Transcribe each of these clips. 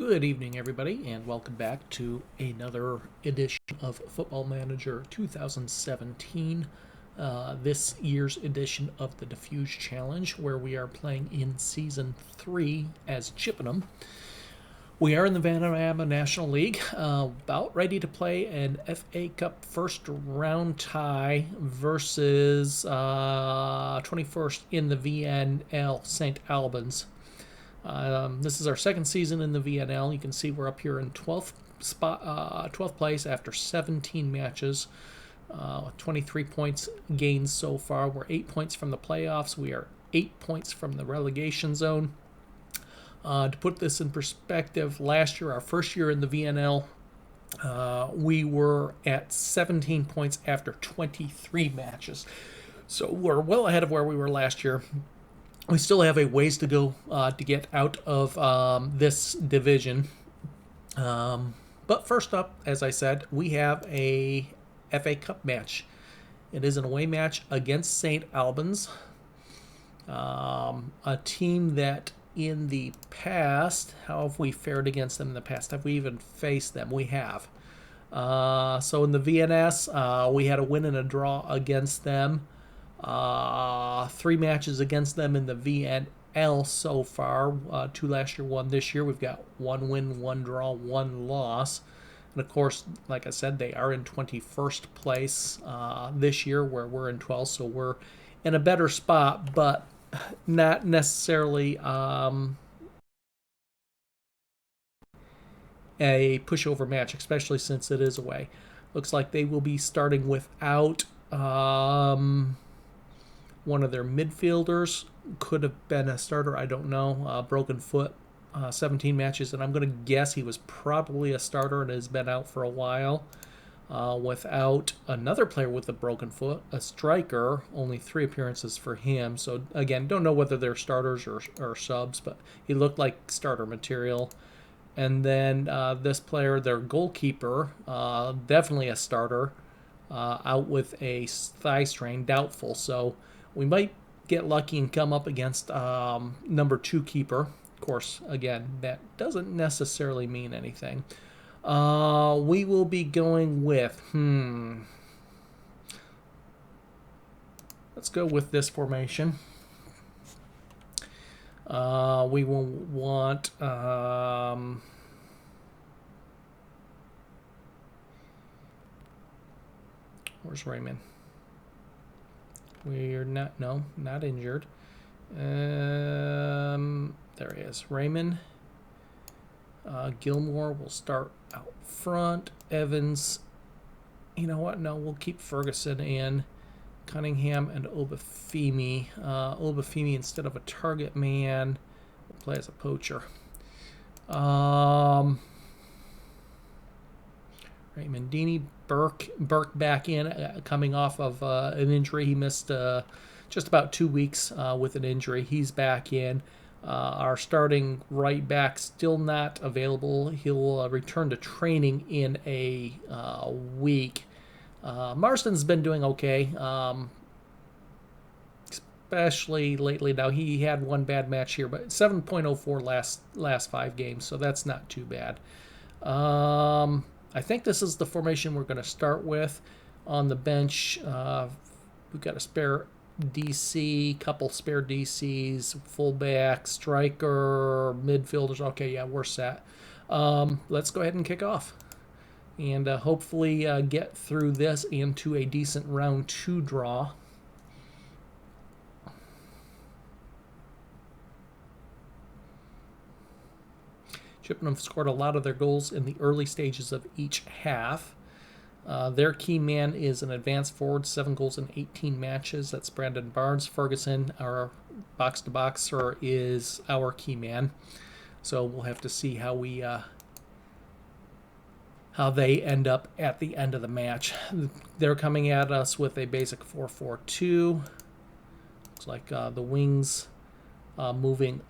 Good evening, everybody, and welcome back to another edition of Football Manager 2017. This year's edition of the Dafuge Challenge, where we are playing in Season 3 as Chippenham. We are in the Vanarama National League, about ready to play an FA Cup first round tie versus 21st in the VNL St. Albans. This is our second season in the VNL. You can see we're up here in 12th place after 17 matches. 23 points gained so far. We're 8 points from the playoffs. We are 8 points from the relegation zone. To put this in perspective, last year, our first year in the VNL, we were at 17 points after 23 matches. So we're well ahead of where we were last year. We still have a ways to go to get out of this division. But first up, as I said, we have a FA Cup match. It is an away match against St. Albans, a team that in the past, how have we fared against them in the past? Have we even faced them? We have. So in the VNS, we had a win and a draw against them. 3 matches against them in the VNL so far. 2 last year, 1 this year. We've got 1 win, 1 draw, 1 loss. And of course, like I said, they are in 21st place this year, where we're in 12th. So we're in a better spot, but not necessarily a pushover match, especially since it is away. Looks like they will be starting without one of their midfielders. Could have been a starter, I don't know. Broken foot, 17 matches, and I'm going to guess he was probably a starter and has been out for a while. Without another player with a broken foot, a striker, only 3 appearances for him. So again, don't know whether they're starters or subs, but he looked like starter material. And then this player, their goalkeeper, definitely a starter, out with a thigh strain, doubtful. So we might get lucky and come up against number 2 keeper. Of course, again, that doesn't necessarily mean anything. We will be going with, let's go with this formation. We will want, where's Raymond? We're not injured. There he is. Raymond. Gilmore will start out front. Evans. You know what? No, we'll keep Ferguson in. Cunningham and Obafemi. Obafemi instead of a target man will play as a poacher. Raymondini. Burke back in, coming off of an injury. He missed just about 2 weeks with an injury. He's back in. Our starting right back still not available. He'll return to training in a week. Marston's been doing okay, especially lately. Now he had 1 bad match here, but 7.04 last 5 games, so that's not too bad. I think this is the formation we're going to start with. On the bench, we've got a spare DC, couple spare DCs, fullback, striker, midfielders. Okay, yeah, we're set. Let's go ahead and kick off. And hopefully get through this into a decent round 2 draw. Chippenham scored a lot of their goals in the early stages of each half. Their key man is an advanced forward, 7 goals in 18 matches. That's Brandon Barnes. Ferguson, our box-to-boxer, is our key man. So we'll have to see how they end up at the end of the match. They're coming at us with a basic 4-4-2. Looks like the wings moving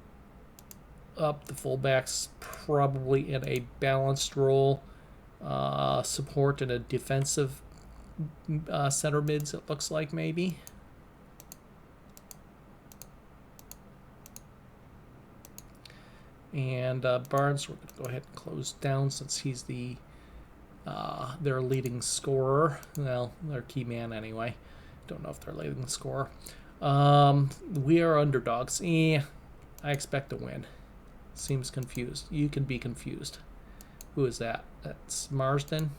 up, the fullbacks probably in a balanced role, support in a defensive center mids, it looks like, maybe. And Barnes, we're going to go ahead and close down since he's their leading scorer. Well, their key man anyway. Don't know if they're leading scorer. We are underdogs. I expect a win. Seems confused. You can be confused. Who is that? That's Marsden.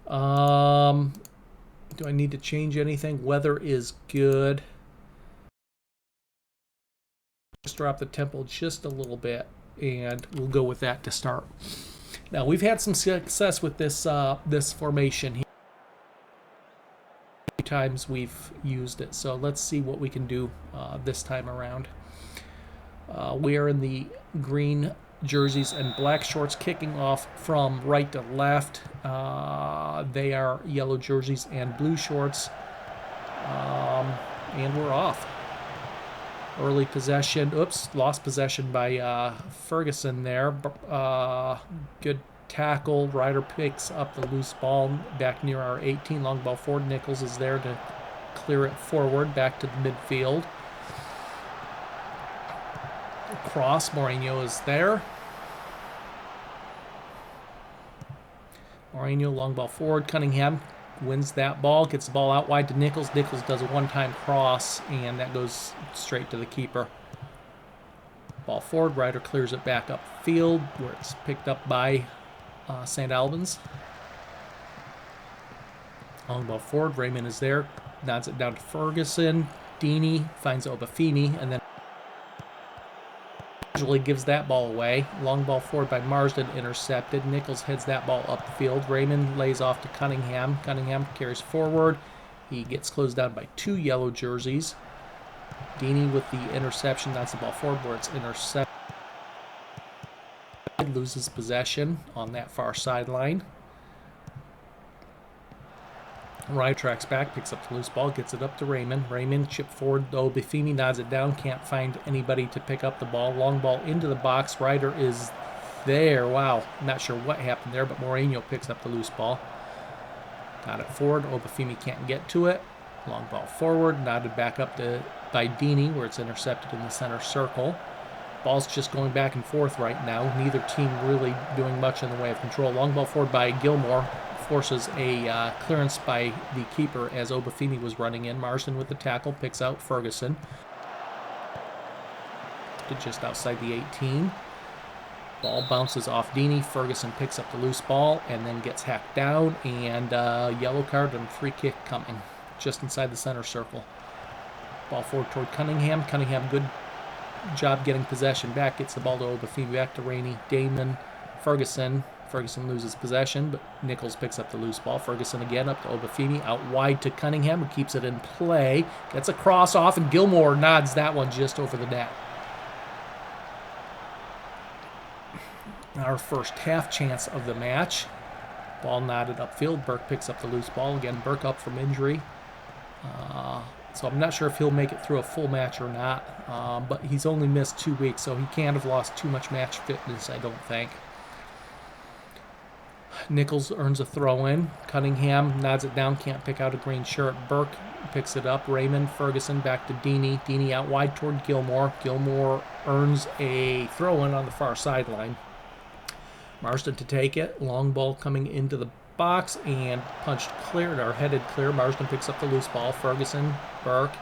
Do I need to change anything? Weather is good. Just drop the tempo just a little bit, and we'll go with that to start. Now, we've had some success with this this formation here. A few times we've used it, so let's see what we can do this time around. We are in the green jerseys and black shorts, kicking off from right to left. They are yellow jerseys and blue shorts, and we're off. Early possession. Oops, lost possession by Ferguson there. Good tackle. Ryder picks up the loose ball back near our 18. Long ball forward. Nichols is there to clear it forward back to the midfield. Cross. Mourinho is there. Mourinho, long ball forward. Cunningham wins that ball, gets the ball out wide to Nichols. Nichols does a one-time cross, and that goes straight to the keeper. Ball forward. Ryder clears it back upfield, where it's picked up by St. Albans. Long ball forward. Raymond is there. Nods it down to Ferguson. Deeney finds Obafemi, and then usually gives that ball away. Long ball forward by Marsden, intercepted. Nichols heads that ball up the field. Raymond lays off to Cunningham. Cunningham carries forward. He gets closed down by 2 yellow jerseys. Deeney with the interception. That's the ball forward where it's intercepted. Loses possession on that far sideline. Ryder tracks back, picks up the loose ball, gets it up to Raymond. Raymond chip forward, though Obafemi nods it down, can't find anybody to pick up the ball. Long ball into the box. Ryder is there. Wow, not sure what happened there, but Mourinho picks up the loose ball. Got it forward. Obafemi can't get to it. Long ball forward, nodded back up by Deeney, where it's intercepted in the center circle. Ball's just going back and forth right now. Neither team really doing much in the way of control. Long ball forward by Gilmore. Forces a clearance by the keeper as Obafemi was running in. Marsden with the tackle, picks out Ferguson. Just outside the 18. Ball bounces off Deeney. Ferguson picks up the loose ball and then gets hacked down. And yellow card and free kick coming just inside the center circle. Ball forward toward Cunningham. Cunningham, good job getting possession back. Gets the ball to Obafemi, back to Rainey. Damon, Ferguson. Ferguson loses possession, but Nichols picks up the loose ball. Ferguson again up to Obafemi, out wide to Cunningham, who keeps it in play. Gets a cross off, and Gilmore nods that one just over the net. Our first half chance of the match. Ball nodded upfield. Burke picks up the loose ball. Again, Burke up from injury. So I'm not sure if he'll make it through a full match or not, but he's only missed 2 weeks, so he can't have lost too much match fitness, I don't think. Nichols earns a throw-in. Cunningham nods it down, can't pick out a green shirt. Burke picks it up. Raymond, Ferguson back to Deeney. Deeney out wide toward Gilmore. Gilmore earns a throw-in on the far sideline. Marsden to take it. Long ball coming into the box and punched clear, or headed clear. Marsden picks up the loose ball. Ferguson, Burke,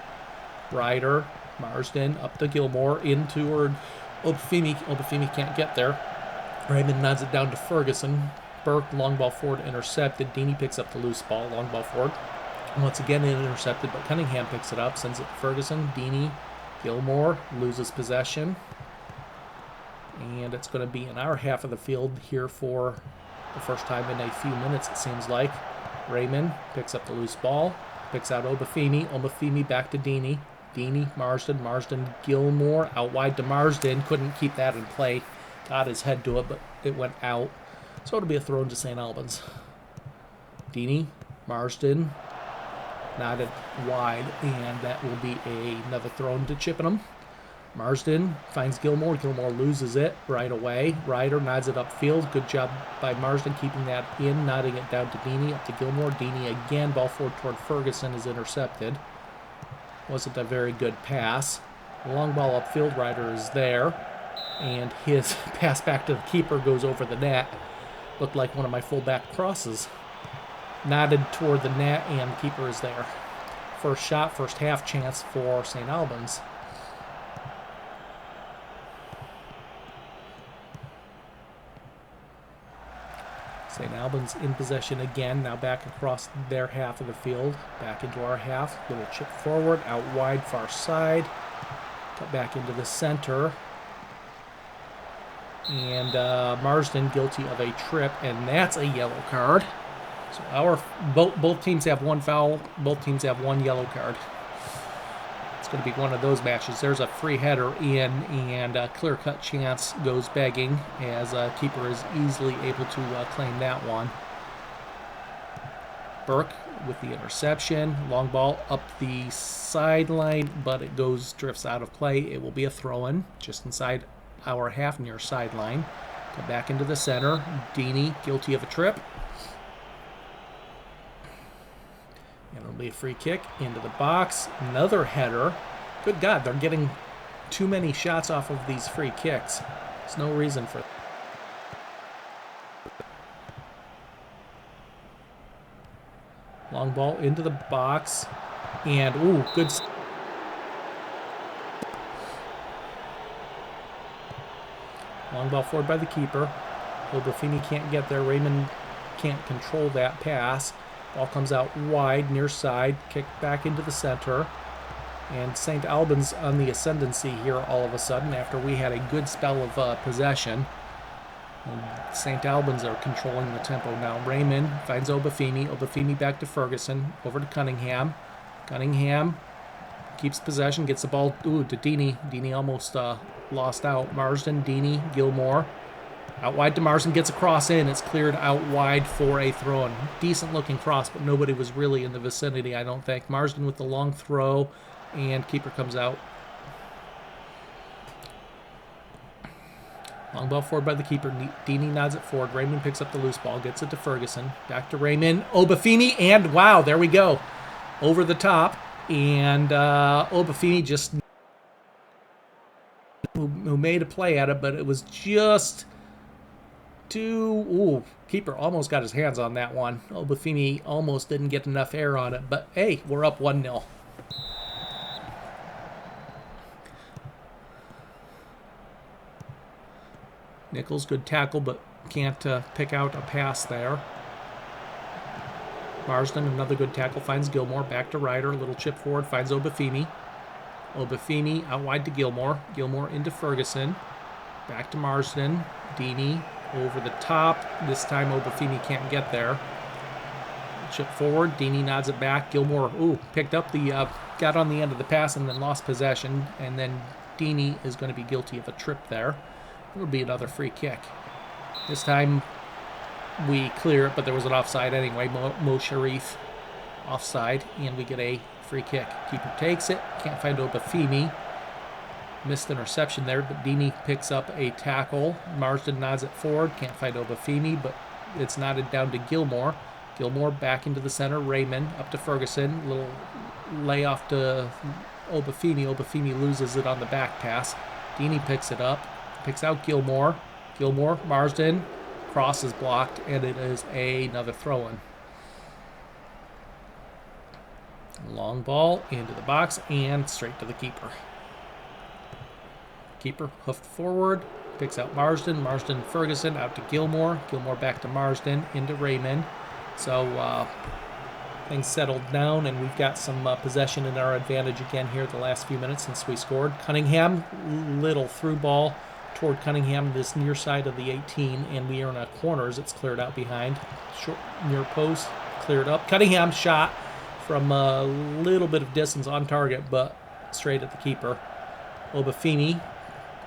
Ryder, Marsden up to Gilmore, in toward Obafemi. Obafemi can't get there. Raymond nods it down to Ferguson. Burke, long ball forward, intercepted. Deeney picks up the loose ball, long ball forward. Once again intercepted, but Cunningham picks it up, sends it to Ferguson. Deeney, Gilmore loses possession. And it's going to be in our half of the field here for the first time in a few minutes, it seems like. Raymond picks up the loose ball, picks out Obafemi. Obafemi back to Deeney. Deeney, Marsden. Marsden, Gilmore, out wide to Marsden. Couldn't keep that in play. Got his head to it, but it went out. So it'll be a throw into St. Albans. Deeney, Marsden, nodded wide, and that will be another throw into Chippenham. Marsden finds Gilmore. Gilmore loses it right away. Ryder nods it upfield. Good job by Marsden keeping that in, nodding it down to Deeney, up to Gilmore. Deeney again, ball forward toward Ferguson, is intercepted. Wasn't a very good pass. Long ball upfield, Ryder is there. And his pass back to the keeper goes over the net. Looked like one of my fullback crosses. Nodded toward the net, and the keeper is there. First shot, first half chance for St. Albans. St. Albans in possession again, now back across their half of the field, back into our half, little chip forward, out wide, far side, cut back into the center, and Marsden guilty of a trip, and that's a yellow card. So our both teams have one foul, both teams have one yellow card. It's going to be one of those matches. There's a free header in, and a clear-cut chance goes begging, as keeper is easily able to claim that one. Burke with the interception. Long ball up the sideline, but it drifts out of play. It will be a throw-in just inside our half near sideline. Come back into the center. Deeney guilty of a trip. And it'll be a free kick into the box. Another header. Good God, they're getting too many shots off of these free kicks. There's no reason for it. Long ball into the box. And, ooh, good. Long ball forward by the keeper. Obafemi can't get there. Raymond can't control that pass. Ball comes out wide, near side, kicked back into the center. And St. Albans on the ascendancy here all of a sudden after we had a good spell of possession. And St. Albans are controlling the tempo now. Raymond finds Obafemi. Obafemi back to Ferguson. Over to Cunningham. Cunningham keeps possession, gets the ball to Deeney. Deeney almost lost out. Marsden, Deeney, Gilmore. Out wide to Marsden, gets a cross in. It's cleared out wide for a throw-in. Decent looking cross, but nobody was really in the vicinity, I don't think. Marsden with the long throw, and keeper comes out. Long ball forward by the keeper. Deeney nods it forward. Raymond picks up the loose ball, gets it to Ferguson. Back to Raymond. Obafemi, and wow, there we go. Over the top, and Obafemi just who made a play at it, but it was just keeper almost got his hands on that one. Obafemi almost didn't get enough air on it, but hey, we're up 1-0. Nichols, good tackle, but can't pick out a pass there. Marsden, another good tackle, finds Gilmore. Back to Ryder, a little chip forward, finds Obafemi. Obafemi out wide to Gilmore. Gilmore into Ferguson. Back to Marsden. Deeney over the top. This time Obafemi can't get there. Chip forward. Deeney nods it back. Gilmore, picked up the, got on the end of the pass and then lost possession. And then Deeney is going to be guilty of a trip there. It'll be another free kick. This time we clear it, but there was an offside anyway. Mo Sharif offside, and we get a free kick. Keeper takes it. Can't find Obafemi. Missed interception there, but Deeney picks up a tackle. Marsden nods it forward. Can't find Obafemi, but it's nodded down to Gilmore. Gilmore back into the center. Raymond up to Ferguson. Little layoff to Obafemi. Obafemi loses it on the back pass. Deeney picks it up. Picks out Gilmore. Gilmore, Marsden. Cross is blocked, and it is another throw-in. Long ball into the box and straight to the keeper. Keeper hoofed forward, picks out Marsden. Marsden, Ferguson out to Gilmore. Gilmore back to Marsden, into Raymond. So things settled down, and we've got some possession in our advantage again here the last few minutes since we scored. Cunningham, little through ball toward Cunningham, this near side of the 18, and we are in a corner as it's cleared out behind. Short near post, cleared up. Cunningham shot from a little bit of distance on target, but straight at the keeper. Obafemi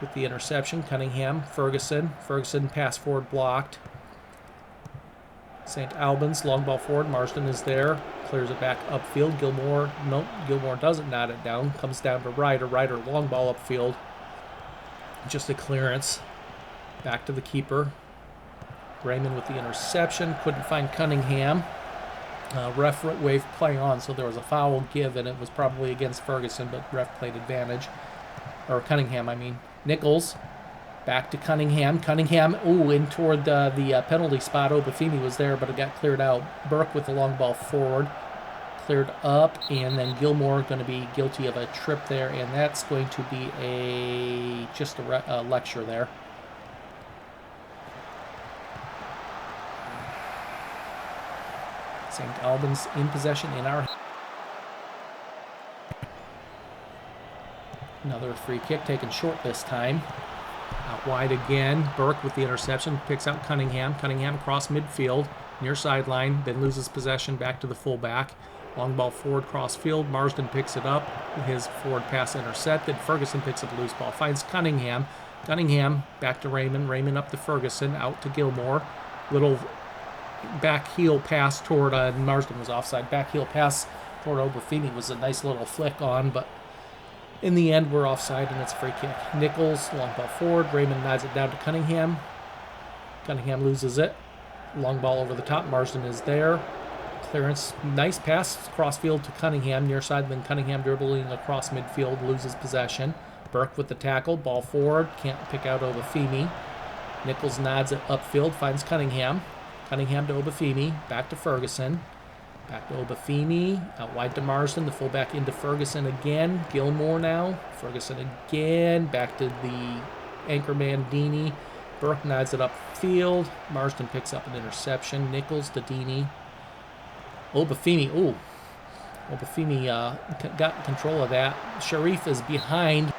with the interception. Cunningham, Ferguson. Ferguson pass forward blocked. St. Albans, long ball forward. Marsden is there. Clears it back upfield. Gilmore, nope. Gilmore doesn't knot it down. Comes down to Ryder. Ryder, long ball upfield. Just a clearance. Back to the keeper. Raymond with the interception. Couldn't find Cunningham. Ref waved play on, so there was a foul give, and it was probably against Ferguson, but ref played advantage. or Cunningham, I mean. Nichols, back to Cunningham. Cunningham, in toward the penalty spot. Obafemi was there, but it got cleared out. Burke with the long ball forward. Cleared up, and then Gilmore going to be guilty of a trip there, and that's going to be just a lecture there. St. Albans in possession in our... Another free kick taken short this time. Out wide again. Burke with the interception picks out Cunningham. Cunningham across midfield, near sideline, then loses possession back to the fullback. Long ball forward cross field. Marsden picks it up. His forward pass intercepted. Ferguson picks up a loose ball. Finds Cunningham. Cunningham back to Raymond. Raymond up to Ferguson. Out to Gilmore. Little back heel pass toward... Marsden was offside. Back heel pass toward Obafemi was a nice little flick on, but in the end we're offside and it's a free kick. Nichols, long ball forward. Raymond nods it down to Cunningham. Cunningham loses it. Long ball over the top. Marsden is there. Clearance, nice pass cross field to Cunningham, near side, then Cunningham dribbling across midfield, loses possession. Burke with the tackle, ball forward, can't pick out Obafemi. Nichols nods it upfield, finds Cunningham. Cunningham to Obafemi, back to Ferguson. Back to Obafemi, out wide to Marsden, the fullback into Ferguson again. Gilmore now, Ferguson again, back to the anchorman Deeney. Burke nods it upfield, Marsden picks up an interception. Nichols to Deeney. Obafemi, Obafemi got control of that. Sharif is behind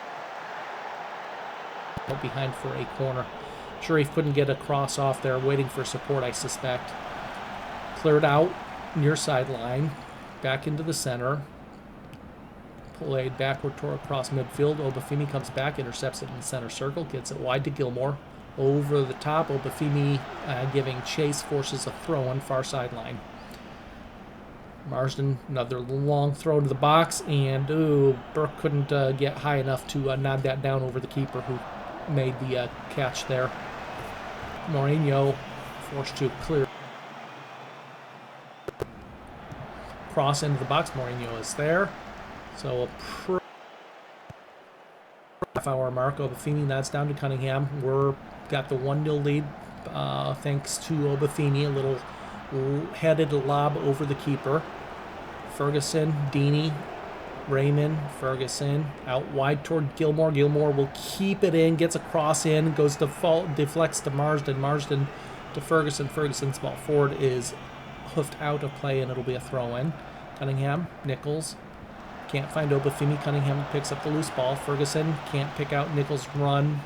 for a corner. Sharif couldn't get a cross off there, waiting for support, I suspect. Cleared out, near sideline, back into the center. Played backward toward across midfield. Obafemi comes back, intercepts it in the center circle, gets it wide to Gilmore. Over the top, Obafemi giving chase, forces a throw on far sideline. Marsden, another long throw to the box, and Burke couldn't get high enough to nod that down over the keeper who made the catch there. Mourinho forced to clear. Cross into the box, Mourinho is there. So a half-hour mark, Obafemi nods down to Cunningham. We're got the 1-0 lead thanks to Obafemi, a little headed lob over the keeper. Ferguson, Deeney, Raymond, Ferguson, out wide toward Gilmore. Gilmore will keep it in, gets a cross in, goes to deflects to Marsden. Marsden to Ferguson. Ferguson's ball forward is hoofed out of play, and it'll be a throw-in. Cunningham, Nichols, can't find Obafemi. Cunningham picks up the loose ball. Ferguson can't pick out Nichols' run.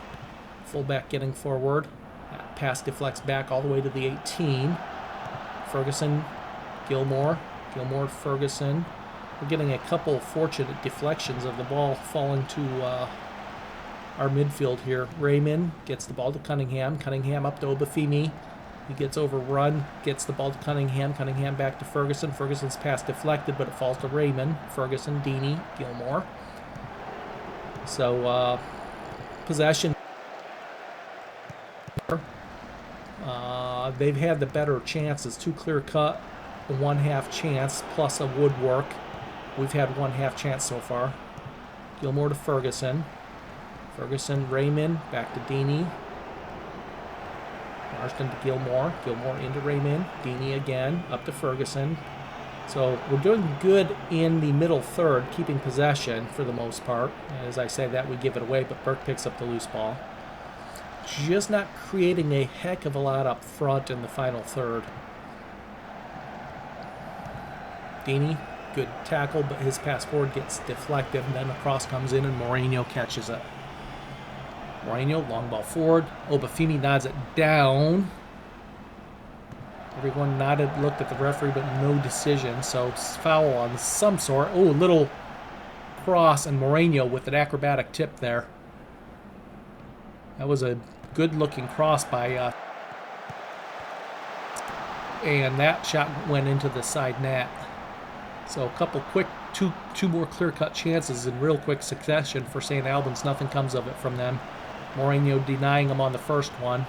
Fullback getting forward. That pass deflects back all the way to the 18. Ferguson, Gilmore, Ferguson. We're getting a couple fortunate deflections of the ball falling to our midfield here. Raymond gets the ball to Cunningham. Cunningham up to Obafemi. He gets overrun, gets the ball to Cunningham. Cunningham back to Ferguson. Ferguson's pass deflected, but it falls to Raymond. Ferguson, Deeney, Gilmore. So possession. They've had the better chances. 2 clear cut, a 1/2 chance, plus a woodwork. We've had 1/2 chance so far. Gilmore to Ferguson. Ferguson, Raymond, back to Deeney. Marsden to Gilmore. Gilmore into Raymond. Deeney again, up to Ferguson. So we're doing good in the middle third, keeping possession for the most part. As I say that, we give it away, but Burke picks up the loose ball. Just not creating a heck of a lot up front in the final third. Deeney, good tackle, but his pass forward gets deflected, and then the cross comes in, and Mourinho catches it. Mourinho, long ball forward. Obafemi nods it down. Everyone nodded, looked at the referee, but no decision, so foul on some sort. Oh, a little cross, and Mourinho with an acrobatic tip there. That was a good-looking cross by... and that shot went into the side net. So a couple quick, two more clear-cut chances in real quick succession for St. Albans. Nothing comes of it from them. Mourinho denying them on the first one,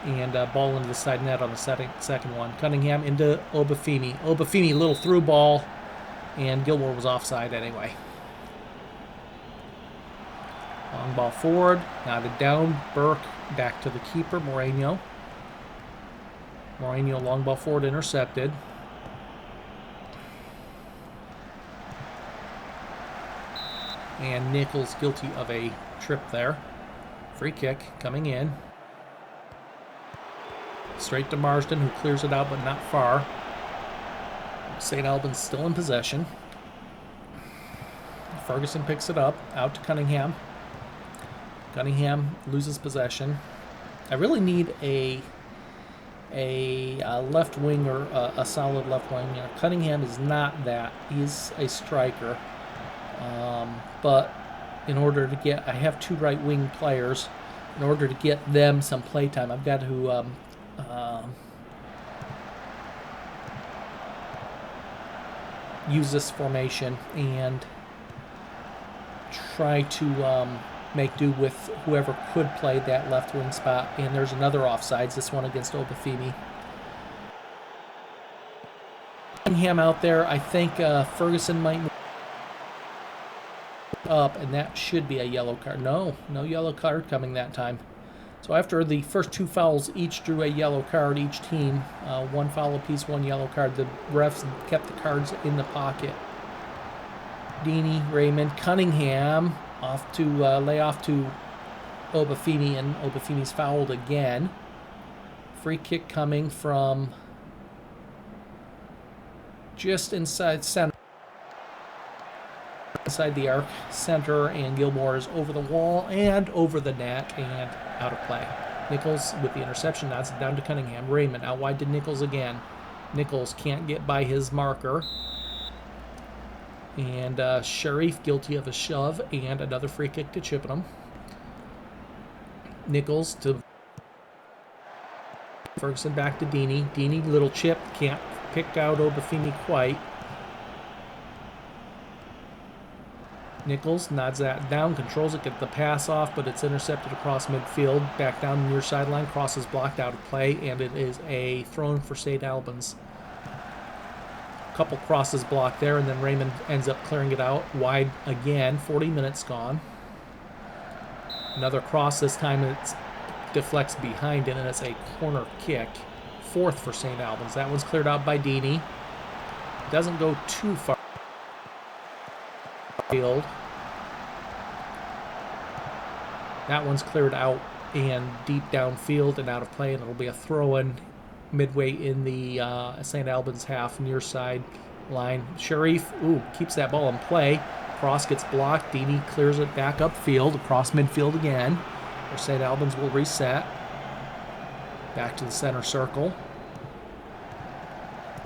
and ball into the side net on the second one. Cunningham into Obafemi. Obafemi, little through ball, and Gilmore was offside anyway. Long ball forward, nodded down. Burke back to the keeper, Moreno. Moreno long ball forward, intercepted. And Nichols guilty of a trip there. Free kick coming in. Straight to Marsden, who clears it out, but not far. St. Albans still in possession. Ferguson picks it up, out to Cunningham. Cunningham loses possession. I really need a left wing or a solid left wing. You know, Cunningham is not that. He's a striker. But in order to get, I have 2 right wing players. In order to get them some play time, I've got to use this formation and try to make do with whoever could play that left wing spot. And there's another offsides, this one against Obafemi. Cunningham out there. I think Ferguson might move up, and that should be a yellow card. No yellow card coming that time. So after the first 2 fouls each drew a yellow card, each team, 1 foul apiece, 1 yellow card. The refs kept the cards in the pocket. Deeney, Raymond, Cunningham off to lay off to Obafemi, and Obafemi's fouled again. Free kick coming from just inside center. Inside the arc, center, and Gilmore is over the wall and over the net and out of play. Nichols with the interception, nods it down to Cunningham. Raymond out wide to Nichols again. Nichols can't get by his marker. And Sharif guilty of a shove and another free kick to Chippenham. Nichols to Ferguson, back to Deeney. Deeney, little chip, can't pick out Obafemi quite. Nichols nods that down, controls it, gets the pass off, but it's intercepted across midfield. Back down the near sideline, crosses blocked out of play, and it is a throw-in for St. Albans. Couple crosses blocked there, and then Raymond ends up clearing it out wide again. 40 minutes gone. Another cross, this time it deflects behind it, and it's a corner kick. 4th for St. Albans. That one's cleared out by Deeney. Doesn't go too far. Field. That one's cleared out and deep downfield and out of play, and it'll be a throw-in midway in the St. Albans half, near side line. Sharif, keeps that ball in play. Cross gets blocked. Deeney clears it back upfield, across midfield again, where St. Albans will reset. Back to the center circle.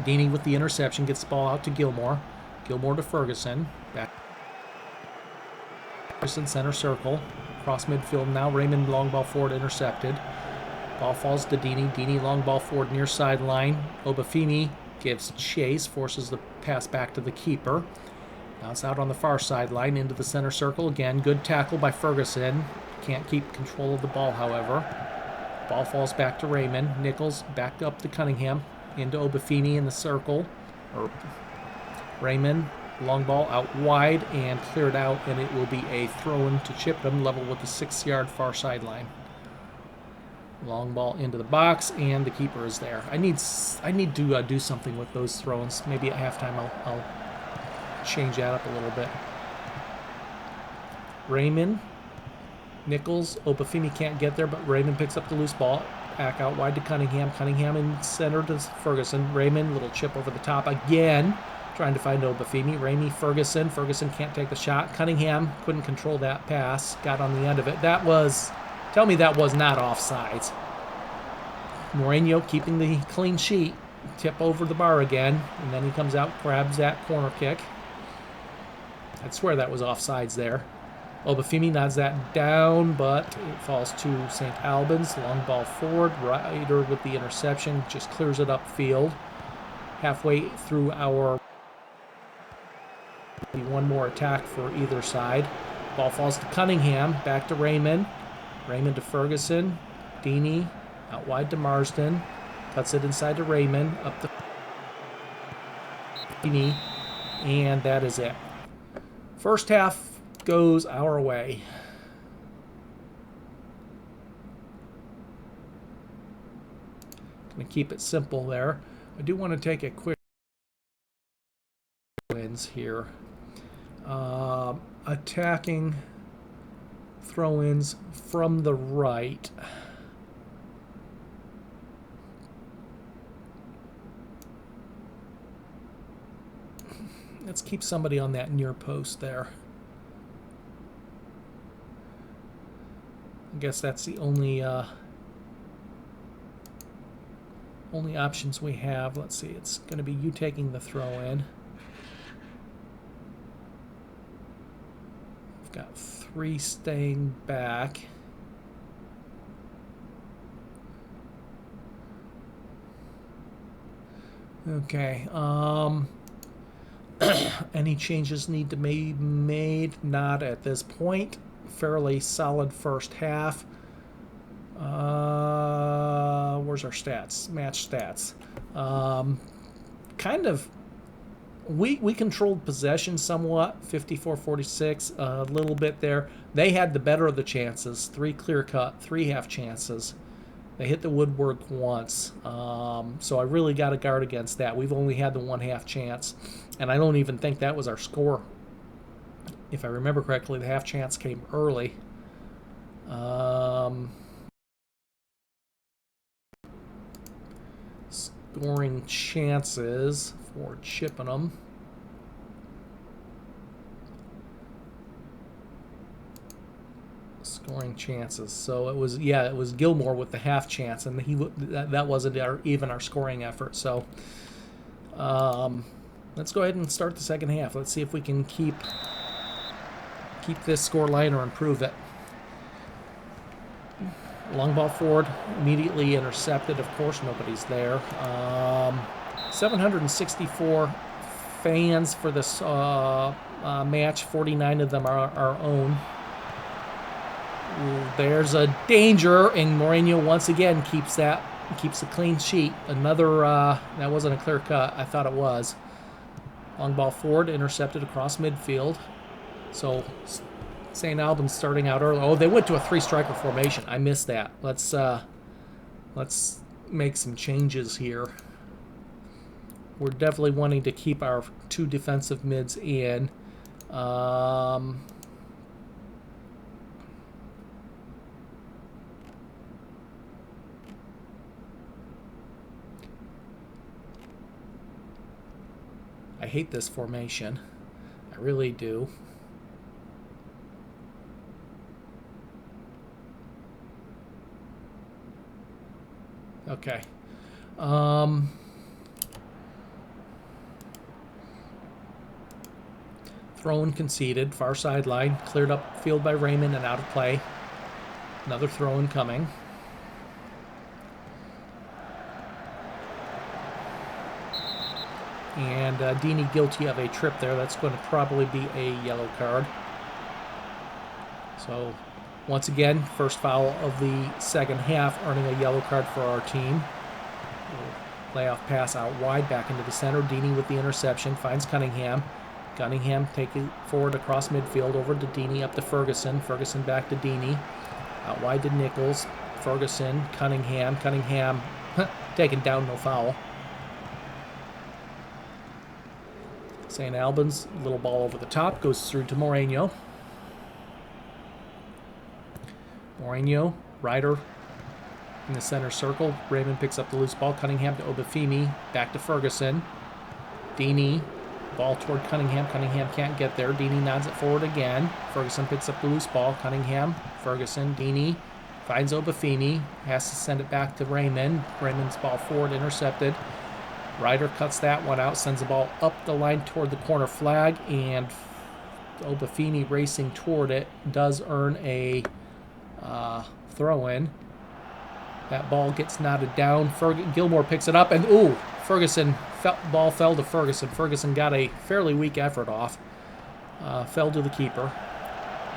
Deeney with the interception, gets the ball out to Gilmore. Gilmore to Ferguson. Back. Ferguson, center circle. Across midfield now. Raymond long ball forward, intercepted. Ball falls to Deeney. Deeney long ball forward near sideline. Obafemi gives chase, forces the pass back to the keeper. Now it's out on the far sideline into the center circle again. Good tackle by Ferguson. Can't keep control of the ball, however. Ball falls back to Raymond. Nichols back up to Cunningham. Into Obafemi in the circle. Raymond, long ball out wide and cleared out, and it will be a throw-in to Chippenham, level with the 6-yard far sideline. Long ball into the box, and the keeper is there. I need to do something with those throw-ins. Maybe at halftime I'll change that up a little bit. Raymond, Nichols, Obafemi can't get there, but Raymond picks up the loose ball. Back out wide to Cunningham. Cunningham in center to Ferguson. Raymond, little chip over the top again, trying to find Obafemi. Ramey, Ferguson. Ferguson can't take the shot. Cunningham couldn't control that pass. Got on the end of it. Tell me that was not offsides. Moreno keeping the clean sheet. Tip over the bar again. And then he comes out, grabs that corner kick. I'd swear that was offsides there. Obafemi nods that down, but it falls to St. Albans. Long ball forward. Ryder with the interception. Just clears it upfield. Halfway through our... one more attack for either side. Ball falls to Cunningham. Back to Raymond. Raymond to Ferguson. Deeney out wide to Marsden. Cuts it inside to Raymond. Up to Deeney. And that is it. First half goes our way. going to keep it simple there. I do want to take a quick wins here. Attacking throw-ins from the right. Let's keep somebody on that near post there. I guess that's the only options we have. Let's see, it's going to be you taking the throw-in. We've got 3 staying back. Okay. Any changes need to be made? Not at this point. Fairly solid first half. Where's our stats? Match stats. Kind of, we controlled possession somewhat, 54-46, a little bit there. They had the better of the chances, 3 clear-cut, 3 half chances. They hit the woodwork once, so I really got to guard against that. We've only had the 1 half chance, and I don't even think that was our score. If I remember correctly, the half chance came early. Scoring chances for Chippenham. Scoring chances. So it was Gilmore with the half chance, and that wasn't even our scoring effort. So let's go ahead and start the second half. Let's see if we can keep this score line or improve it. Long ball forward, immediately intercepted. Of course, nobody's there. 764 fans for this match. 49 of them are our own. Ooh, there's a danger, and Moreno once again keeps a clean sheet. Another that wasn't a clear cut. I thought it was. Long ball forward, intercepted across midfield. So St. Albans starting out early. Oh, they went to a 3-striker formation. I missed that. Let's make some changes here. We're definitely wanting to keep our 2 defensive mids in. I hate this formation. I really do. Okay. Throw-in conceded. Far sideline. Cleared up field by Raymond and out of play. Another throw-in coming. And Deeney guilty of a trip there. That's going to probably be a yellow card. So, once again, first foul of the second half, earning a yellow card for our team. Layoff pass out wide, back into the center. Deeney with the interception, finds Cunningham. Cunningham taking forward across midfield, over to Deeney, up to Ferguson. Ferguson back to Deeney. Out wide to Nichols. Ferguson, Cunningham. Cunningham taken down, no foul. St. Albans, little ball over the top, goes through to Moreno. Moreno, Ryder in the center circle. Raymond picks up the loose ball. Cunningham to Obafemi, back to Ferguson. Deeney, ball toward Cunningham. Cunningham can't get there. Deeney nods it forward again. Ferguson picks up the loose ball. Cunningham, Ferguson, Deeney finds Obafemi, has to send it back to Raymond. Raymond's ball forward, intercepted. Ryder cuts that one out, sends the ball up the line toward the corner flag, and Obafemi racing toward it does earn a throw-in. That ball gets knotted down. Gilmore picks it up, and ooh, ball fell to Ferguson. Ferguson got a fairly weak effort off. Fell to the keeper.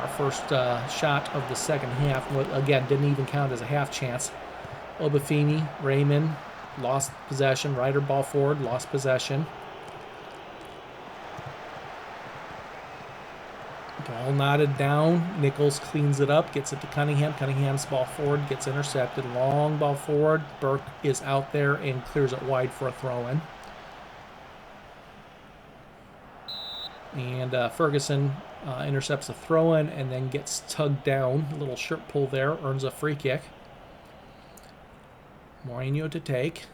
Our first shot of the second half, again, didn't even count as a half chance. Obafemi, Raymond, lost possession. Ryder ball forward, lost possession. Ball Ball knotted down. Nichols cleans it up, gets it to Cunningham. Cunningham's ball forward gets intercepted. Long ball forward. Burke is out there and clears it wide for a throw-in. And Ferguson intercepts a throw-in and then gets tugged down. A little shirt pull there, earns a free kick. Mourinho to take.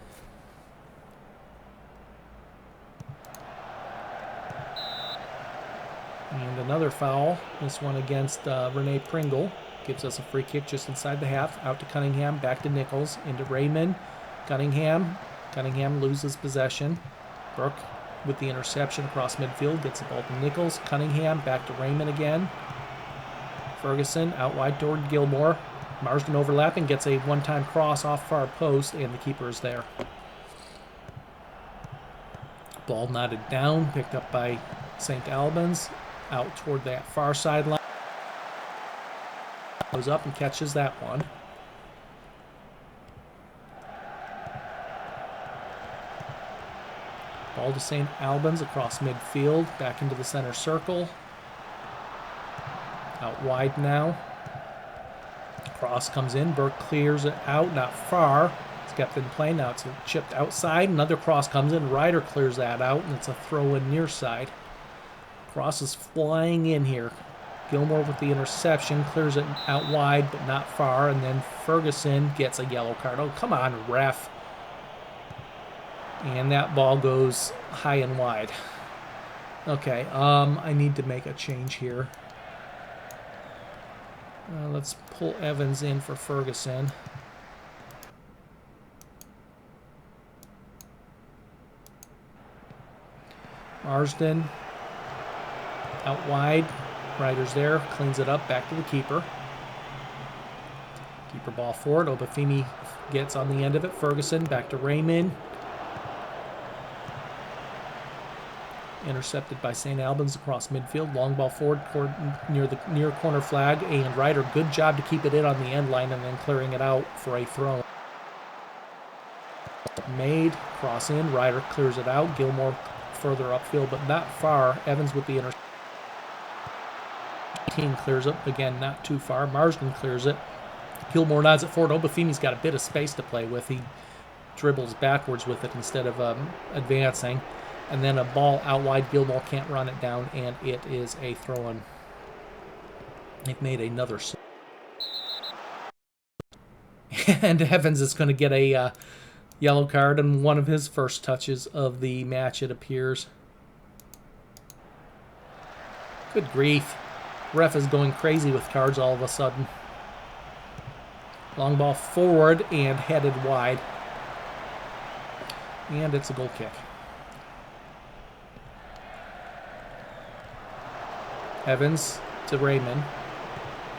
And another foul. This one against Rene Pringle. Gives us a free kick just inside the half. Out to Cunningham. Back to Nichols. Into Raymond. Cunningham. Cunningham loses possession. Burke with the interception across midfield. Gets the ball to Nichols. Cunningham. Back to Raymond again. Ferguson out wide toward Gilmore. Marsden overlapping. Gets a one-time cross off far post. And the keeper is there. Ball knotted down. Picked up by St. Albans. Out toward that far sideline. Goes up and catches that one. Ball to St. Albans across midfield. Back into the center circle. Out wide now. Cross comes in. Burke clears it out. Not far. It's kept in play. Now it's chipped outside. Another cross comes in. Ryder clears that out. And it's a throw in near side. Cross is flying in here. Gilmore with the interception, clears it out wide, but not far, and then Ferguson gets a yellow card. Oh, come on, ref. And that ball goes high and wide. Okay, I need to make a change here. Let's pull Evans in for Ferguson. Marsden. Out wide. Ryder's there. Cleans it up. Back to the keeper. Keeper ball forward. Obafemi gets on the end of it. Ferguson back to Raymond. Intercepted by St. Albans across midfield. Long ball forward near the near corner flag. And Ryder, good job to keep it in on the end line and then clearing it out for a throw. Made. Cross in. Ryder clears it out. Gilmore further upfield, but not far. Evans with the interception. Clears it again, not too far. Marsden clears it. Gilmore nods it forward. Obafemi's got a bit of space to play with. He dribbles backwards with it instead of advancing. And then a ball out wide. Gilmore can't run it down, and it is a throw-in. They've made another. And Evans is going to get a yellow card on one of his first touches of the match, it appears. Good grief. Ref is going crazy with cards all of a sudden. Long ball forward and headed wide. And it's a goal kick. Evans to Raymond.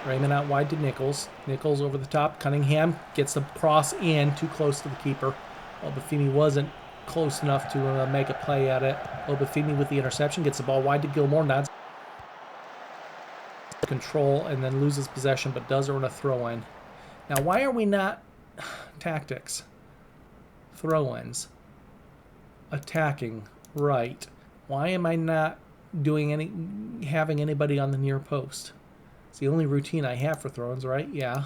Raymond out wide to Nichols. Nichols over the top. Cunningham gets the cross in, too close to the keeper. Obafemi wasn't close enough to make a play at it. Obafemi with the interception gets the ball wide to Gilmore. Nods control and then loses possession, but does earn a throw-in. Now, why are we not tactics? Throw-ins. Attacking. Right. Why am I not doing having anybody on the near post? It's the only routine I have for throw-ins, right? Yeah.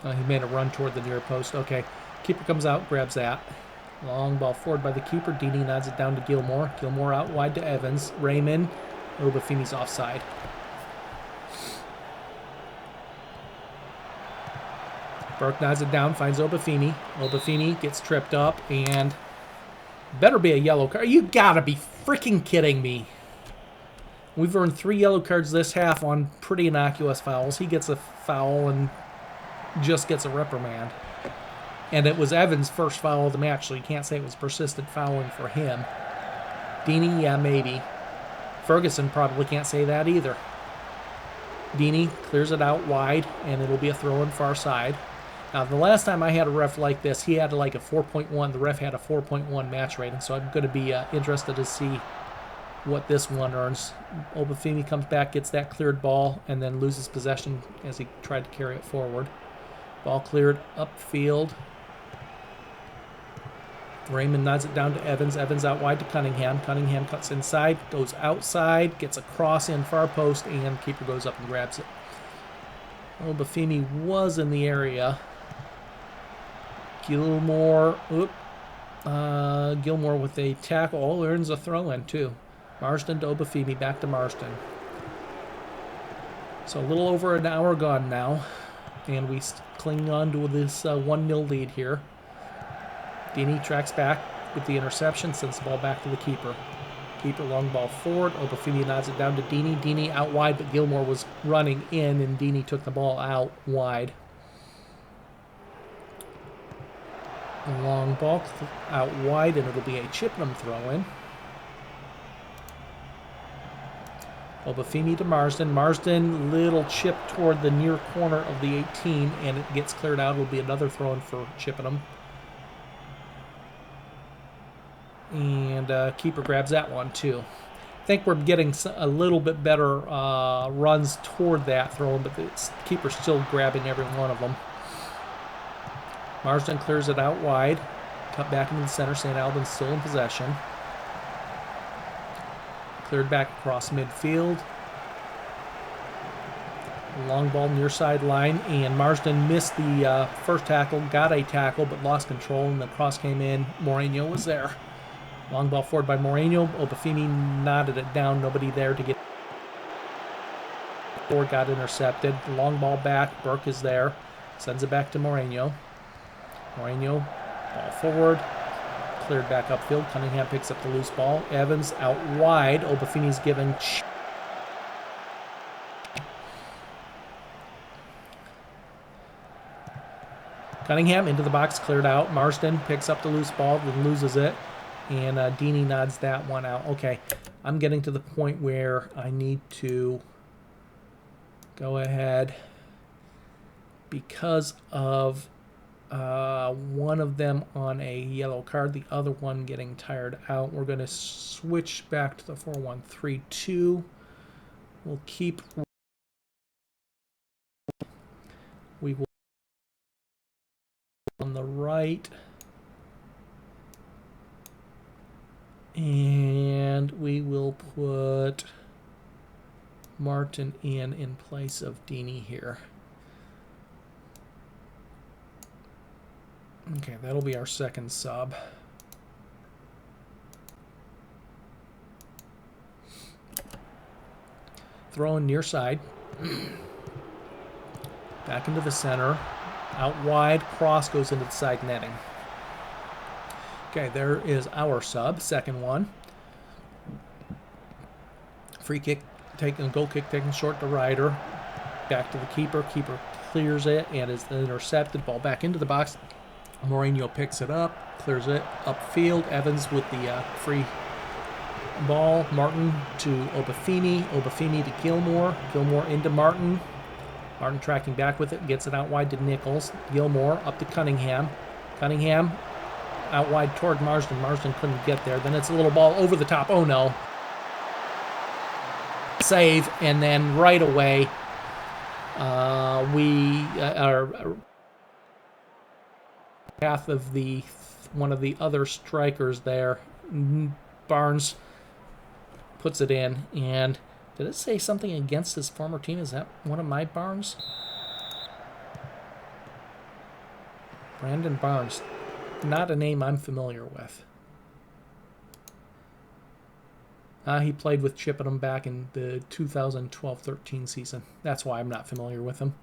He made a run toward the near post. Okay. Keeper comes out, grabs that. Long ball forward by the keeper. Deeney nods it down to Gilmore. Gilmore out wide to Evans. Raymond. Obafemi's offside. Burke nods it down, finds Obafemi. Obafemi gets tripped up, and better be a yellow card. You gotta be freaking kidding me. We've earned 3 yellow cards this half on pretty innocuous fouls. He gets a foul and just gets a reprimand. And it was Evans' first foul of the match, so you can't say it was persistent fouling for him. Deeney, yeah, maybe. Ferguson probably can't say that either. Deeney clears it out wide, and it'll be a throw-in far side. Now, the last time I had a ref like this, he had like a 4.1. The ref had a 4.1 match rating, so I'm going to be interested to see what this one earns. Obafemi comes back, gets that cleared ball, and then loses possession as he tried to carry it forward. Ball cleared upfield. Raymond nods it down to Evans. Evans out wide to Cunningham. Cunningham cuts inside, goes outside, gets a cross in far post, and the keeper goes up and grabs it. Obafemi was in the area. Gilmore with a tackle. Oh, earns a throw-in, too. Marsden to Obafemi, back to Marsden. So a little over an hour gone now, and we cling on to this 1-0 lead here. Deeney tracks back with the interception, sends the ball back to the keeper. Keeper long ball forward. Obafemi nods it down to Deeney. Deeney out wide, but Gilmore was running in, and Deeney took the ball out wide. A long ball out wide, and it'll be a Chippenham throw-in. Obafemi to Marsden. Marsden, little chip toward the near corner of the 18, and it gets cleared out. It'll be another throw-in for Chippenham. And keeper grabs that one, too. I think we're getting a little bit better runs toward that throw-in, but the keeper's still grabbing every one of them. Marsden clears it out wide. Cut back into the center. St. Albans still in possession. Cleared back across midfield. Long ball near sideline, and Marsden missed the first tackle, got a tackle, but lost control, and the cross came in. Moreno was there. Long ball forward by Moreno. Obafemi nodded it down. Nobody there to get. Ford got intercepted. Long ball back. Burke is there. Sends it back to Moreno. Moreno, ball forward. Cleared back upfield. Cunningham picks up the loose ball. Evans out wide. Obafemi's given. Cunningham into the box, cleared out. Marsden picks up the loose ball, then loses it. And Deeney nods that one out. Okay, I'm getting to the point where I need to go ahead because of one of them on a yellow card, the other one getting tired out. We're going to switch back to the 4-1-3-2. We'll keep. We will on the right. And we will put Martin in place of Deeney here. Okay, that'll be our second sub. Throw in near side. Back into the center. Out wide. Cross goes into the side netting. Okay, there is our sub, second one. Free kick, goal kick taken short to Ryder. Back to the keeper. Keeper clears it and is intercepted. Ball back into the box. Moreno picks it up, clears it upfield. Evans with the free ball. Martin to Obafemi. Obafemi to Gilmore. Gilmore into Martin. Martin tracking back with it, gets it out wide to Nichols. Gilmore up to Cunningham. Cunningham out wide toward Marsden. Marsden couldn't get there. Then it's a little ball over the top. Oh, no. Save, and then right away, we are path of the one of the other strikers there. Barnes puts it in, and did it say something against his former team? Is that one of my Barnes? Brandon Barnes. Not a name I'm familiar with. He played with Chippenham back in the 2012-13 season. That's why I'm not familiar with him.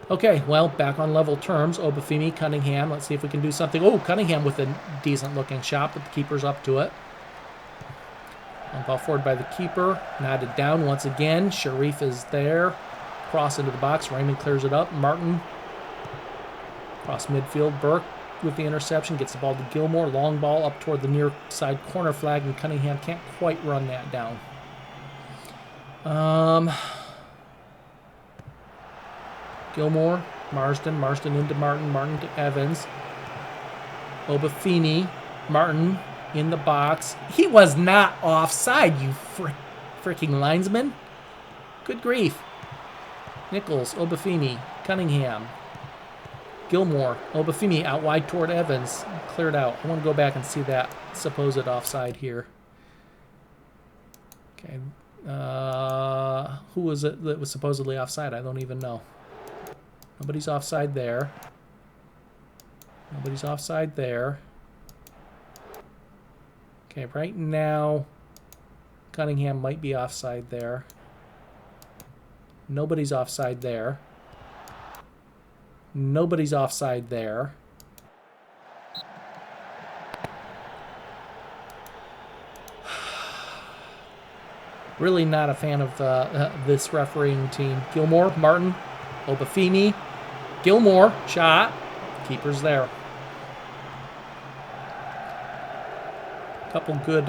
Okay, well, back on level terms. Obafemi, Cunningham. Let's see if we can do something. Oh, Cunningham with a decent-looking shot, but the keeper's up to it. And ball forward by the keeper. Nodded down once again. Sharif is there. Cross into the box. Raymond clears it up. Martin. Cross midfield. Burke with the interception. Gets the ball to Gilmore. Long ball up toward the near side corner flag, and Cunningham can't quite run that down. Gilmore Marsden into Martin to Evans. Obafemi, Martin in the box. He was not offside, you freaking linesman. Good grief. Nichols, Obafemi, Cunningham. Gilmore, Obafemi out wide toward Evans. Cleared out. I want to go back and see that supposed offside here. Okay. Who was it that was supposedly offside? I don't even know. Nobody's offside there. Nobody's offside there. Okay, right now, Cunningham might be offside there. Nobody's offside there. Nobody's offside there. Really not a fan of this refereeing team. Gilmore, Martin, Obafemi. Gilmore, shot. Keeper's there. Couple good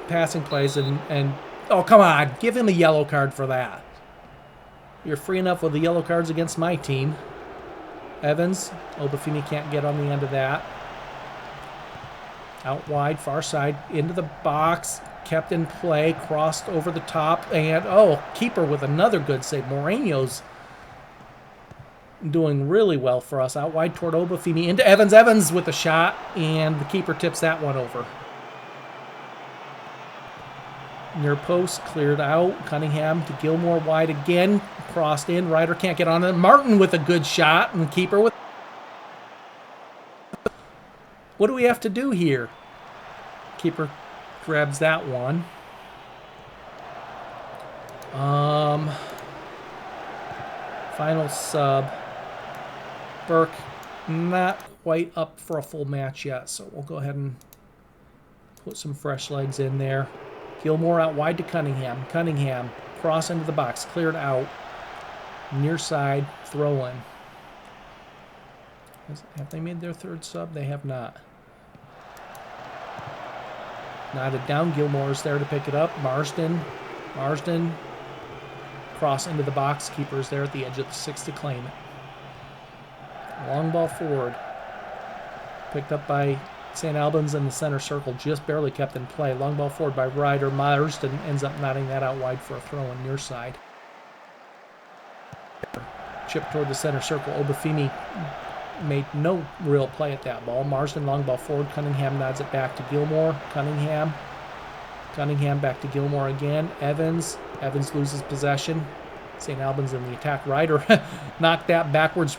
passing plays and oh, come on. Give him a yellow card for that. You're free enough with the yellow cards against my team. Evans, Obafemi can't get on the end of that. Out wide, far side, into the box. Kept in play, crossed over the top, and oh, keeper with another good save. Moreno's doing really well for us. Out wide toward Obafemi, into Evans. Evans with a shot, and the keeper tips that one over. Near post, cleared out. Cunningham to Gilmore, wide again. Crossed in. Ryder can't get on it. Martin with a good shot, and the keeper with... What do we have to do here? Keeper grabs that one. Final sub. Burke not quite up for a full match yet, so we'll go ahead and put some fresh legs in there. Gilmore out wide to Cunningham. Cunningham cross into the box, cleared out. Near side, throw in. Have they made their third sub? They have not. Knotted down. Gilmore's there to pick it up. Marsden. Cross into the box. Keeper's there at the edge of the 6 to claim it. Long ball forward. Picked up by St. Albans in the center circle. Just barely kept in play. Long ball forward by Ryder. Marsden ends up knotting that out wide for a throw in near side. Chip toward the center circle. Obafemi made no real play at that ball. Marsden long ball forward. Cunningham nods it back to Gilmore. Cunningham back to Gilmore again. Evans loses possession. St. Albans in the attack. Ryder knocked that backwards,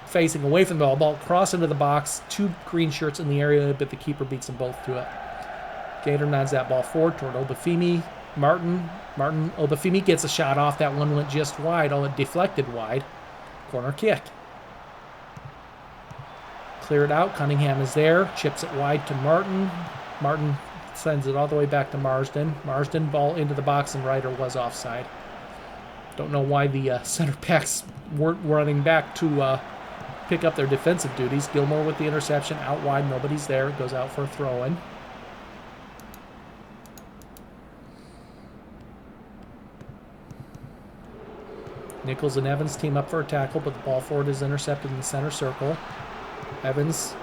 facing away from the ball. Ball cross into the box. 2 green shirts in the area, but the keeper beats them both to it. Gator nods that ball forward toward Obafemi. Martin, Obafemi gets a shot off. That one went just wide. Oh, it deflected wide. Corner kick. Cleared out. Cunningham is there. Chips it wide to Martin. Martin sends it all the way back to Marsden. Marsden ball into the box, and Ryder was offside. Don't know why the center backs weren't running back to pick up their defensive duties. Gilmore with the interception. Out wide. Nobody's there. It goes out for a throw-in. Nichols and Evans team up for a tackle, but the ball forward is intercepted in the center circle. Evans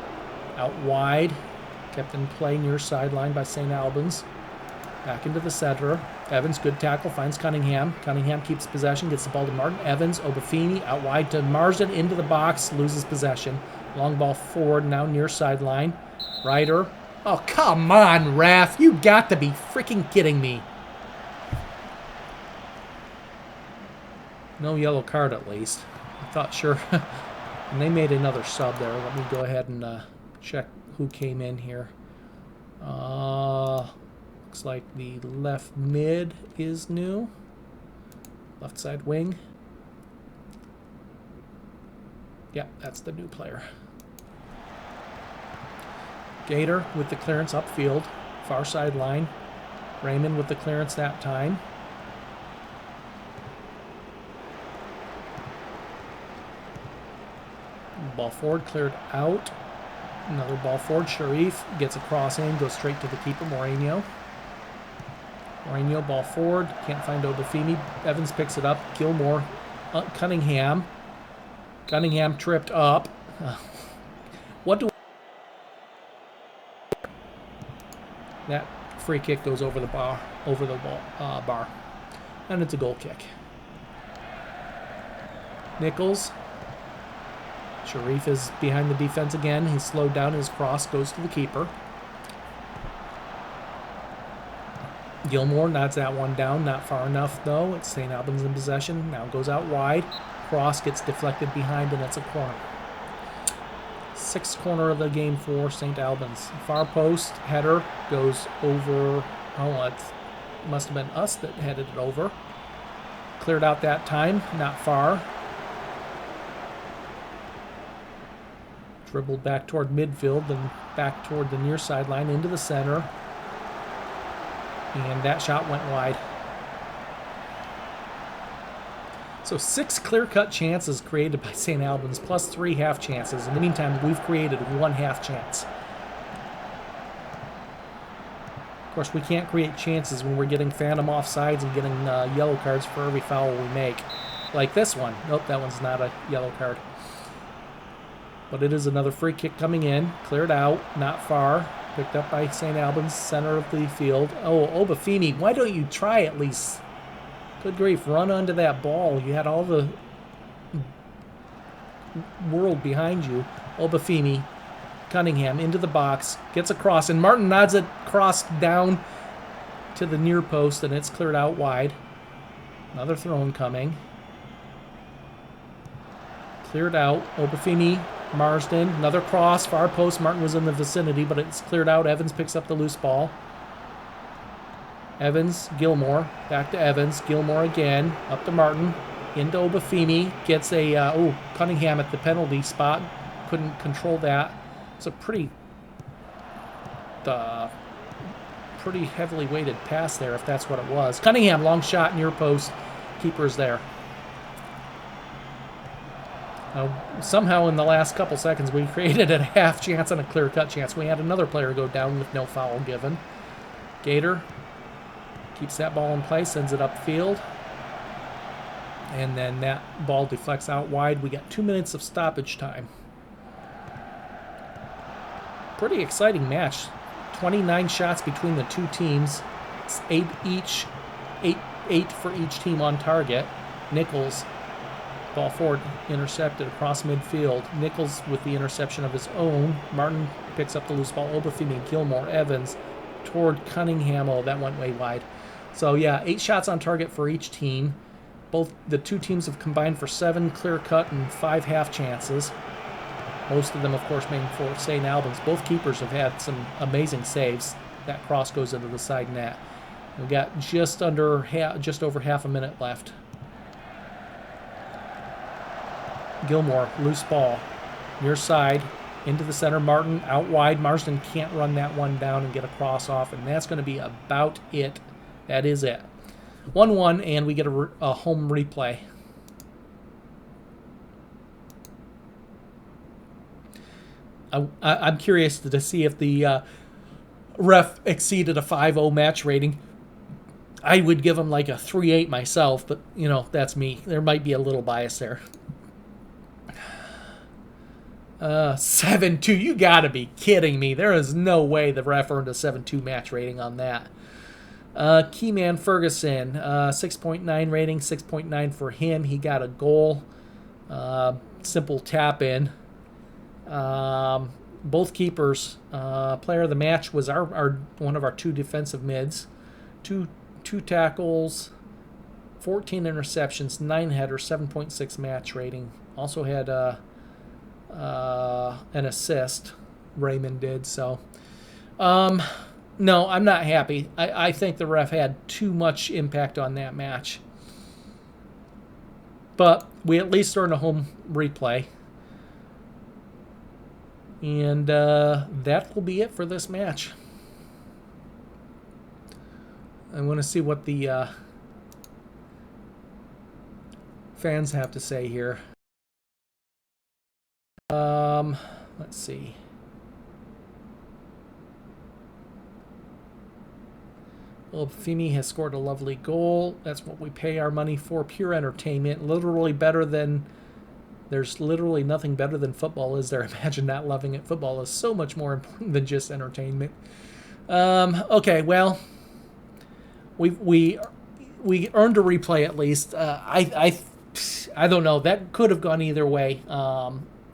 out wide, kept in play near sideline by St. Albans. Back into the center. Evans, good tackle, finds Cunningham. Cunningham keeps possession, gets the ball to Martin. Evans, Obafemi, out wide to Marsden, into the box, loses possession. Long ball forward, now near sideline. Ryder. Oh, come on, ref. You got to be freaking kidding me. No yellow card, at least. I thought, sure. And they made another sub there. Let me go ahead and check who came in here. Looks like the left mid is new. Left side wing. Yep, that's the new player. Gator with the clearance upfield. Far sideline. Raymond with the clearance that time. Ball forward, cleared out. Another ball forward. Sharif gets a cross in, goes straight to the keeper, Moreno. Ball forward. Can't find Obafemi. Evans picks it up. Gilmore. Cunningham. Cunningham tripped up. What do... That free kick goes over the bar, bar. And it's a goal kick. Nichols. Sharif is behind the defense again. He's slowed down. His cross goes to the keeper. Gilmore nods that one down. Not far enough, though. It's St. Albans in possession. Now goes out wide. Cross gets deflected behind, and it's a corner. Sixth corner of the game for St. Albans. Far post header goes over. Oh, it must have been us that headed it over. Cleared out that time. Not far. Dribbled back toward midfield, then back toward the near sideline into the center. And that shot went wide. So 6 clear-cut chances created by St. Albans, plus 3 half chances. In the meantime, we've created 1 half chance. Of course, we can't create chances when we're getting phantom offsides and getting yellow cards for every foul we make. Like this one. Nope, that one's not a yellow card. But it is another free kick coming in. Cleared out, not far. Picked up by St. Albans, center of the field. Oh, Obafemi, why don't you try at least? Good grief, run onto that ball. You had all the world behind you. Obafemi, Cunningham into the box, gets across, and Martin nods it cross down to the near post, and it's cleared out wide. Another throw-in coming. Cleared out. Obafemi, Marsden, another cross, far post. Martin was in the vicinity, but it's cleared out. Evans picks up the loose ball. Evans, Gilmore, back to Evans. Gilmore again, up to Martin, into Obafemi. Gets a, Cunningham at the penalty spot. Couldn't control that. It's a pretty heavily weighted pass there, if that's what it was. Cunningham, long shot, near post. Keeper's there. Somehow in the last couple seconds we created a half chance and a clear-cut chance. We had another player go down with no foul given. Gator keeps that ball in place, sends it upfield. And then that ball deflects out wide. We got 2 minutes of stoppage time. Pretty exciting match. 29 shots between the two teams. It's 8 for each team on target. Nichols, ball forward, intercepted across midfield. Nichols with the interception of his own. Martin picks up the loose ball. Obafemi, Gilmore, Evans toward Cunningham. Oh, that went way wide. So, yeah, 8 shots on target for each team. Both the two teams have combined for 7 clear-cut and 5 half chances. Most of them, of course, being for St. Albans. Both keepers have had some amazing saves. That cross goes into the side net. We've got just over half a minute left. Gilmore, loose ball, near side, into the center. Martin out wide. Marsden can't run that one down and get a cross off, and that's going to be about it. That is it. 1-1, and we get a home replay. I'm curious to see if the ref exceeded a 5-0 match rating. I would give him like a 3-8 myself, but, you know, that's me. There might be a little bias there. 7-2. You gotta be kidding me. There is no way the ref earned a 7-2 match rating on that. Keyman Ferguson, 6.9 rating, 6.9 for him. He got a goal. Simple tap in. Both keepers. Player of the match was our one of our 2 defensive mids. Two tackles, 14 interceptions, 9 headers, 7.6 match rating. Also had an assist. Raymond did. So, no, I'm not happy. I think the ref had too much impact on that match. But we at least earned a home replay. And that will be it for this match. I want to see what the fans have to say here. Let's see. Obafemi has scored a lovely goal. That's what we pay our money for. Pure entertainment. Literally better than There's literally nothing better than football, is there? Imagine not loving it. Football is so much more important than just entertainment. Okay, well, we earned a replay at least. I don't know. That could have gone either way.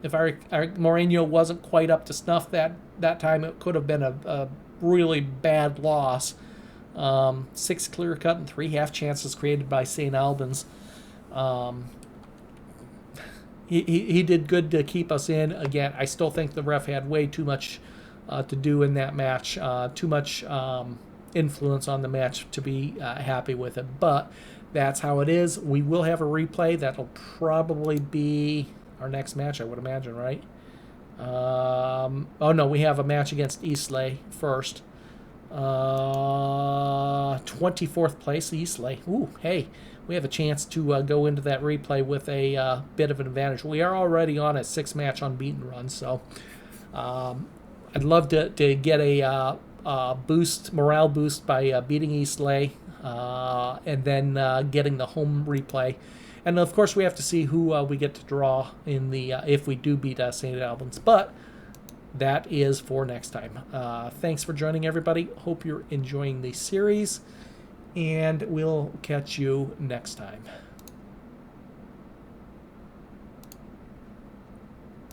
If our Mourinho wasn't quite up to snuff that time, it could have been a really bad loss. 6 clear cut and 3 half chances created by St. Albans. He did good to keep us in. Again, I still think the ref had way too much to do in that match, too much influence on the match to be happy with it. But that's how it is. We will have a replay. That'll probably be our next match, I would imagine, right? Oh, no, we have a match against Eastleigh first. 24th place, Eastleigh. Ooh, hey, we have a chance to go into that replay with a bit of an advantage. We are already on a 6-match unbeaten run, so I'd love to get a morale boost by beating Eastleigh and then getting the home replay. And of course, we have to see who we get to draw in the if we do beat St. Albans. But that is for next time. Thanks for joining, everybody. Hope you're enjoying the series, and we'll catch you next time.